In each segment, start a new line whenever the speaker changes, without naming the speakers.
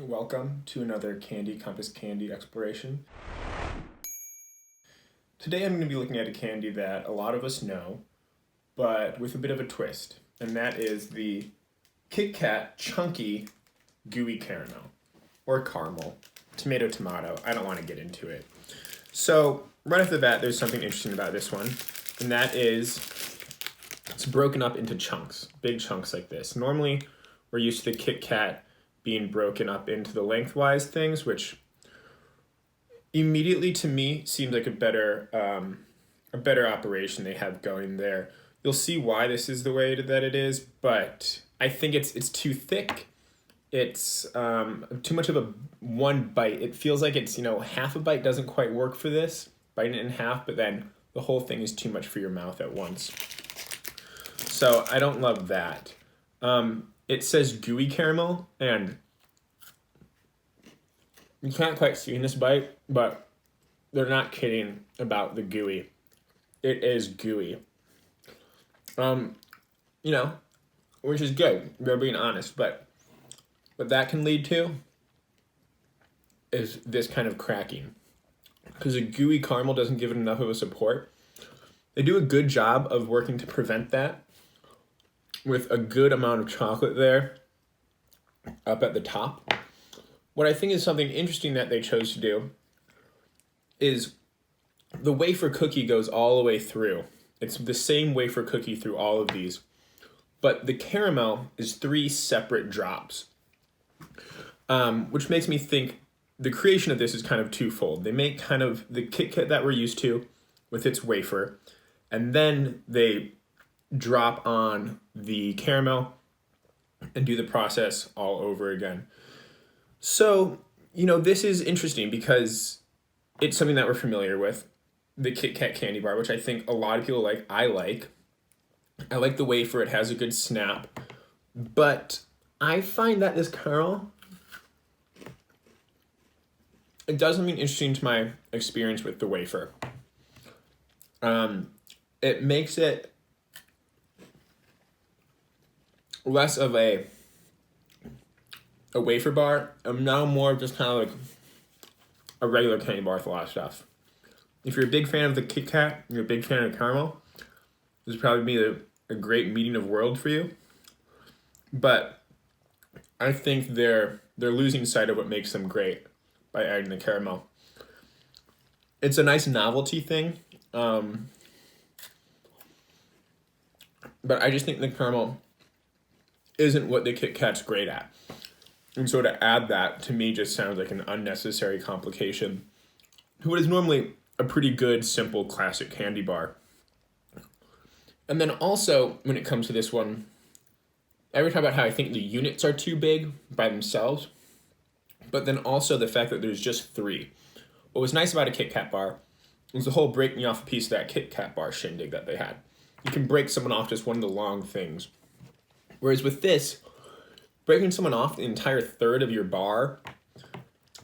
Welcome to another Candy Compass Candy exploration. Today I'm going to be looking at a candy that a lot of us know, but with a bit of a twist, and that is the KitKat Chunky Gooey Caramel, or caramel, tomato, I don't want to get into it. So, right off the bat, there's something interesting about this one, and that is it's broken up into chunks, big chunks like this. Normally, we're used to the KitKat being broken up into the lengthwise things, which immediately to me seems like a better operation they have going there. You'll see why this is the way that it is, but I think it's too thick. It's too much of a one bite. It feels like it's, half a bite doesn't quite work for this, biting it in half, but then the whole thing is too much for your mouth at once. So I don't love that. It says gooey caramel, and you can't quite see in this bite, but they're not kidding about the gooey. It is gooey. Which is good. They're being honest, but what that can lead to is this kind of cracking. Because a gooey caramel doesn't give it enough of a support. They do a good job of working to prevent that with a good amount of chocolate there up at the top. What I think is something interesting that they chose to do is the wafer cookie goes all the way through. It's the same wafer cookie through all of these, but the caramel is 3 separate drops, which makes me think the creation of this is kind of twofold. They make kind of the KitKat that we're used to with its wafer, and then they drop on the caramel and do the process all over again. So, this is interesting because it's something that we're familiar with, the KitKat candy bar, which I think a lot of people like. I like the wafer. It has a good snap, but I find that this caramel, it does something interesting to my experience with the wafer. It makes it less of a wafer bar, and now more just kind of like a regular candy bar with a lot of stuff. If you're a big fan of the KitKat, you're a big fan of caramel, this would probably be a great meeting of worlds for you. But I think they're losing sight of what makes them great by adding the caramel. It's a nice novelty thing, but I just think the caramel isn't what the KitKat's great at. And so to add that, to me, just sounds like an unnecessary complication to what is normally a pretty good, simple, classic candy bar. And then also, when it comes to this one, I ever talk about how I think the units are too big by themselves, but then also the fact that there's just 3. What was nice about a KitKat bar was the whole breaking off a piece of that KitKat bar shindig that they had. You can break someone off just one of the long things. Whereas with this, breaking someone off the entire third of your bar,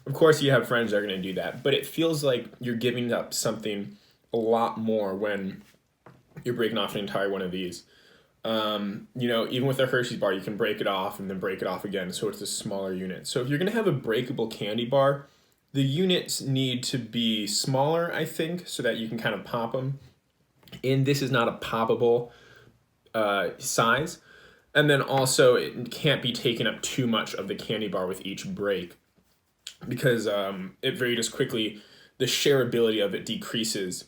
of course you have friends that are going to do that, but it feels like you're giving up something a lot more when you're breaking off an entire one of these. Even with a Hershey's bar, you can break it off and then break it off again, so it's a smaller unit. So if you're going to have a breakable candy bar, the units need to be smaller, I think, so that you can kind of pop them. And this is not a poppable size. And then also, it can't be taking up too much of the candy bar with each break, because it very just quickly, the shareability of it decreases,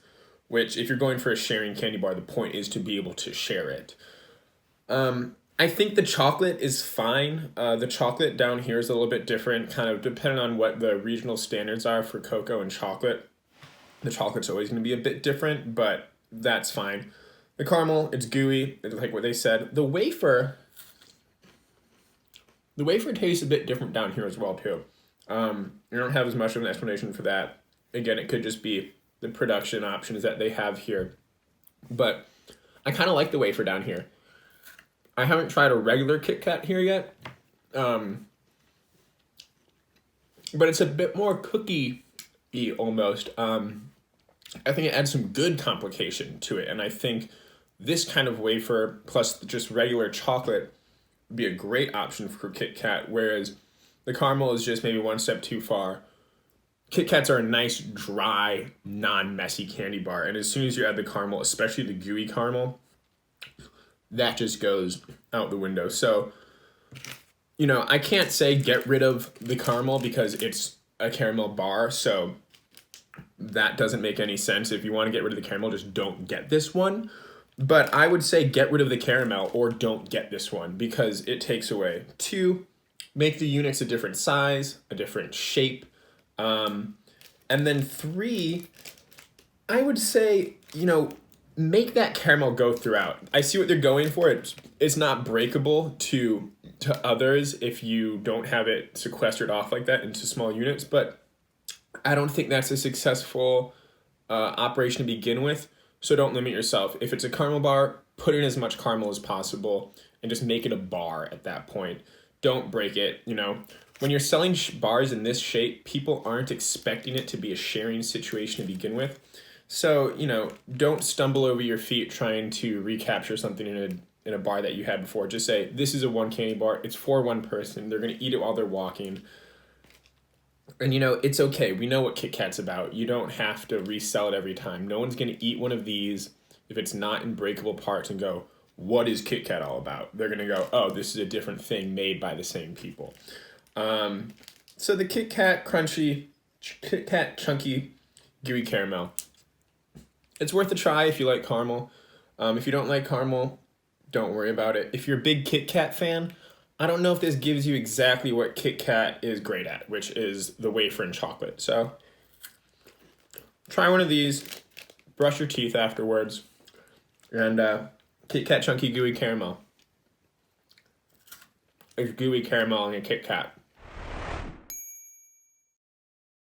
which if you're going for a sharing candy bar, the point is to be able to share it. I think the chocolate is fine. The chocolate down here is a little bit different, kind of depending on what the regional standards are for cocoa and chocolate. The chocolate's always going to be a bit different, but that's fine. The caramel, it's gooey, it's like what they said. The wafer tastes a bit different down here as well, too. You don't have as much of an explanation for that. Again, it could just be the production options that they have here. But I kind of like the wafer down here. I haven't tried a regular KitKat here yet. But it's a bit more cookie-y almost. I think it adds some good complication to it, and I think this kind of wafer plus just regular chocolate would be a great option for KitKat, whereas The caramel is just maybe one step too far. Kit Kats are a nice, dry, non-messy candy bar, and as soon as you add the caramel, especially the gooey caramel, that just goes out the window. So, you know, I can't say get rid of the caramel because it's a caramel bar, so that doesn't make any sense. If you want to get rid of the caramel, just don't get this one. But I would say get rid of the caramel or don't get this one because it takes away. 2, make the units a different size, a different shape. And then 3, I would say, you know, make that caramel go throughout. I see what they're going for. It's not breakable to others if you don't have it sequestered off like that into small units, but I don't think that's a successful operation to begin with, so don't limit yourself. If it's a caramel bar, put in as much caramel as possible and just make it a bar at that point. Don't break it, you know. When you're selling bars in this shape, people aren't expecting it to be a sharing situation to begin with. So, you know, don't stumble over your feet trying to recapture something in a bar that you had before. Just say, this is a one candy bar. It's for one person. They're going to eat it while they're walking. And, you know, it's okay. We know what KitKat's about. You don't have to resell it every time. No one's going to eat one of these if it's not in breakable parts and go, what is KitKat all about? They're going to go, oh, this is a different thing made by the same people. So the KitKat Chunky Gooey Caramel. It's worth a try if you like caramel. If you don't like caramel, don't worry about it. If you're a big KitKat fan, I don't know if this gives you exactly what KitKat is great at, which is the wafer and chocolate. So try one of these, brush your teeth afterwards, and KitKat Chunky Gooey Caramel. There's gooey caramel in a KitKat.